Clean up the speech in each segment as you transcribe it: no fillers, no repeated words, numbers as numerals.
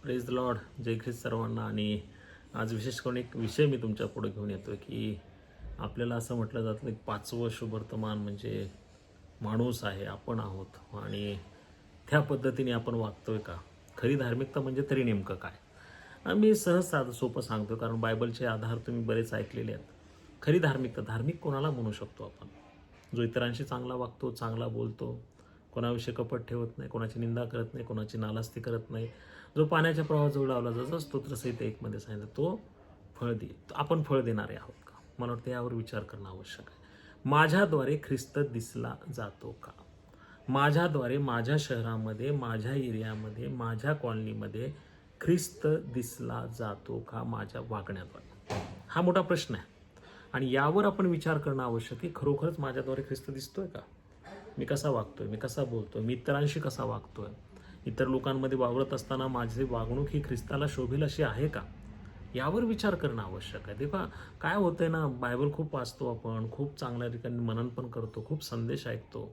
Praise the lord. जय ख्रिस्त सर्वांना. आणि आज विशेष करून एक विषय मी तुमच्या पुढे घेऊन येतो की आपल्याला असं म्हटलं जातं की 5वं शुभवर्तमान म्हणजे माणूस आहे, आपण आहोत, आणि त्या पद्धतीने आपण वागतोय का? खरी धार्मिकता म्हणजे तरी नेमकं काय? मी सहज साधं सोपं सांगतो, कारण बायबलचे आधार तुम्ही बरेच ऐकलेले आहेत. खरी धार्मिकता, धार्मिक कोणाला म्हणू शकतो आपण? जो इतरांशी चांगला वागतो, चांगला बोलतो, कोणाविषयी कपट ठेवत नाही, कोणाची निंदा करत नाही, कोणाची नालास्ती करत नाही, जो पाण्याच्या प्रवाहाजवळ लावला जातो, स्तोत्रसहित 1 सांगितलं, तो फळ दे. आपण फळ देणारे आहोत का? मला वाटतं यावर विचार करणं आवश्यक आहे. माझ्याद्वारे ख्रिस्त दिसला जातो का? माझ्याद्वारे माझ्या शहरामध्ये, माझ्या एरियामध्ये, माझ्या कॉलनीमध्ये ख्रिस्त दिसला जातो का माझ्या वागण्याद्वारे? हा मोठा प्रश्न आहे. आणि यावर आपण विचार करणं आवश्यक आहे. खरोखरच माझ्याद्वारे ख्रिस्त दिसतोय का? मी कसा वागतोय, मी कसा बोलतोय, मी इतरांशी कसा वागतोय, इतर लोकांमध्ये वावरत असताना माझी वागणूक ही ख्रिस्ताला शोभेल अशी आहे का? यावर विचार करणं आवश्यक आहे. तेव्हा काय होतंय ना, बायबल खूप वाचतो आपण, खूप चांगल्या ठिकाणी मनन पण करतो, खूप संदेश ऐकतो.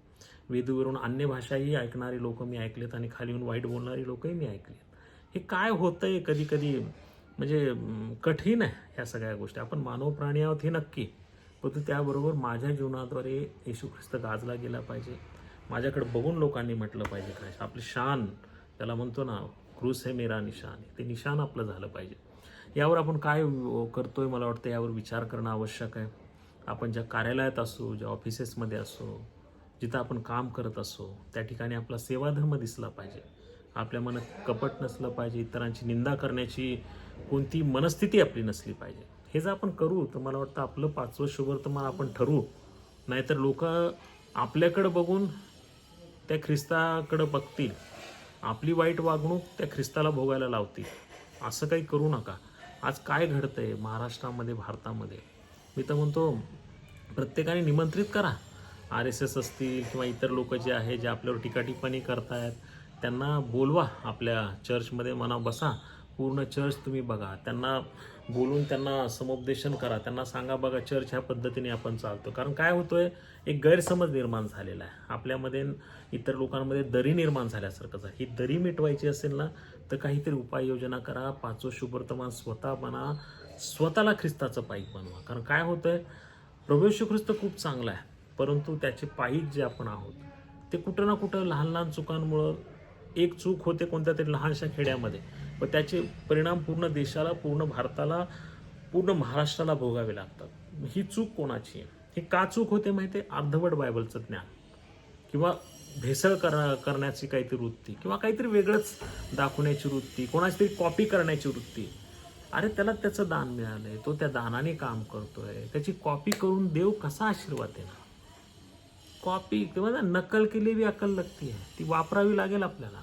वेदूवरून अन्य भाषाही ऐकणारी लोक मी ऐकलेत आणि खाली येऊन वाईट बोलणारी लोकही मी ऐकलेत. हे काय होतंय कधी कधी म्हणजे कठीण आहे ह्या सगळ्या गोष्टी. आपण मानव प्राणी आहोत हे नक्की, परंतु त्याबरोबर माझ्या जीवनाद्वारे येशू ख्रिस्त गाजला गेला पाहिजे. माझ्याकडे बघून लोकांनी म्हटलं पाहिजे काय, आपली शान, त्याला म्हणतो ना, क्रूस है मेरा निशान, ते निशान आपलं झालं पाहिजे. यावर आपण काय करतोय, मला वाटतं यावर विचार करणं आवश्यक आहे. आपण ज्या कार्यालयात असो, ज्या ऑफिसेसमध्ये असो, जिथं आपण काम करत असो, त्या ठिकाणी आपला सेवाधर्म दिसला पाहिजे. आपल्या मनात कपट नसलं पाहिजे, इतरांची निंदा करण्याची कोणती मनस्थिती आपली नसली पाहिजे. हे जर आपण करू तर मला वाटतं आपलं 5वं शुभवर्तमान आपण ठरवू. नाहीतर लोक आपल्याकडं बघून त्या ख्रिस्ताकडं बघतील, आपली वाईट वागणूक त्या ख्रिस्ताला भोगायला लावतील. असं काही करू नका. आज काय घडतंय महाराष्ट्रामध्ये, भारतामध्ये, मी तर म्हणतो प्रत्येकाने निमंत्रित करा. RSS असतील किंवा इतर लोक जे आहे, जे आपल्यावर टीकाटिप्पणी करतायत, त्यांना बोलवा आपल्या चर्चमध्ये, म्हणा बसा, पूर्ण चर्च तुम्ही बघा, त्यांना बोलून त्यांना समुपदेशन करा, त्यांना सांगा बघा चर्च ह्या पद्धतीने आपण चालतो. कारण काय होतोय, एक गैरसमज निर्माण झालेला आहे आपल्यामध्ये, इतर लोकांमध्ये दरी निर्माण झाल्यासारखंच आहे. ही दरी मिटवायची असेल ना तर काहीतरी उपाययोजना करा. 5वं शुभवर्तमान स्वतः बना, स्वतःला ख्रिस्ताचं पाईक बनवा. कारण काय होतंय, प्रभू येशू ख्रिस्त खूप चांगला आहे, परंतु त्याचे पाईक जे आपण आहोत ते कुठं ना कुठं लहान लहान चुकांमुळं, एक चूक होते कोणत्या तरी लहानशा खेड्यामध्ये, व त्याचे परिणाम पूर्ण देशाला, पूर्ण भारताला, पूर्ण महाराष्ट्राला भोगावे लागतात. ही चूक कोणाची आहे? ही का चूक होते माहिती आहे? अर्धवट बायबलचं ज्ञान, किंवा भेसळ करण्याची काहीतरी वृत्ती, किंवा काहीतरी वेगळंच दाखवण्याची वृत्ती, कोणाची तरी कॉपी करण्याची वृत्ती. अरे त्याला त्याचं दान मिळालंय, तो त्या दानाने काम करतोय, त्याची कॉपी करून देव कसा आशीर्वाद देणार? कॉपी किंवा नक्कल केलेली अक्कल लागती आहे, ती वापरावी लागेल आपल्याला.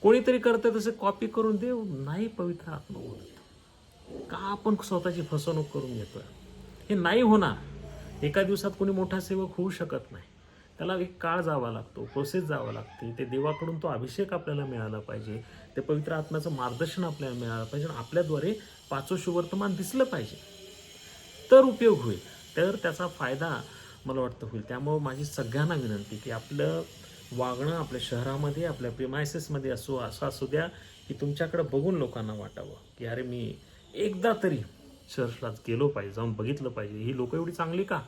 कोणीतरी करतं तसं कॉपी करून देव नाही पवित्र आत्मा बोलत. का आपण स्वतःची फसवणूक करून घेतोय? हे नाही होणार. एका दिवसात कोणी मोठा सेवक होऊ शकत नाही. त्याला एक काळ जावा लागतो, प्रोसेस जावं लागते. ते देवाकडून तो अभिषेक आपल्याला मिळाला पाहिजे, ते पवित्र आत्म्याचं मार्गदर्शन आपल्याला मिळालं पाहिजे, आणि आपल्याद्वारे 5वं शुभवर्तमान दिसलं पाहिजे, तर उपयोग होईल, तर त्याचा फायदा मला वाटतं होईल. त्यामुळं माझी सगळ्यांना विनंती की आपलं वागणं आपल्या शहरामध्ये, आपल्या प्रिमायसेसमध्ये असं असू द्या की तुमच्याकडे बघून लोकांना वाटावं की अरे मी एकदा तरी चर्चला गेलो पाहिजे, जाऊन बघितलं पाहिजे, ही लोक एवढी चांगली का,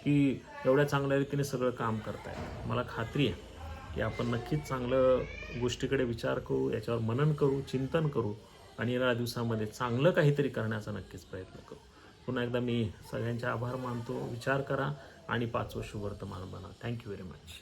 की एवढ्या चांगल्या रीतीने सगळं काम करतायत. मला खात्री आहे की आपण नक्कीच चांगलं गोष्टीकडे विचार करू, याच्यावर मनन करू, चिंतन करू, आणि येणाऱ्या दिवसामध्ये चांगलं काहीतरी करण्याचा नक्कीच प्रयत्न करू. पुन्हा एकदा मी सगळ्यांचे आभार मानतो. विचार करा आणि 5वं शुभवर्तमान बना. Thank you very much.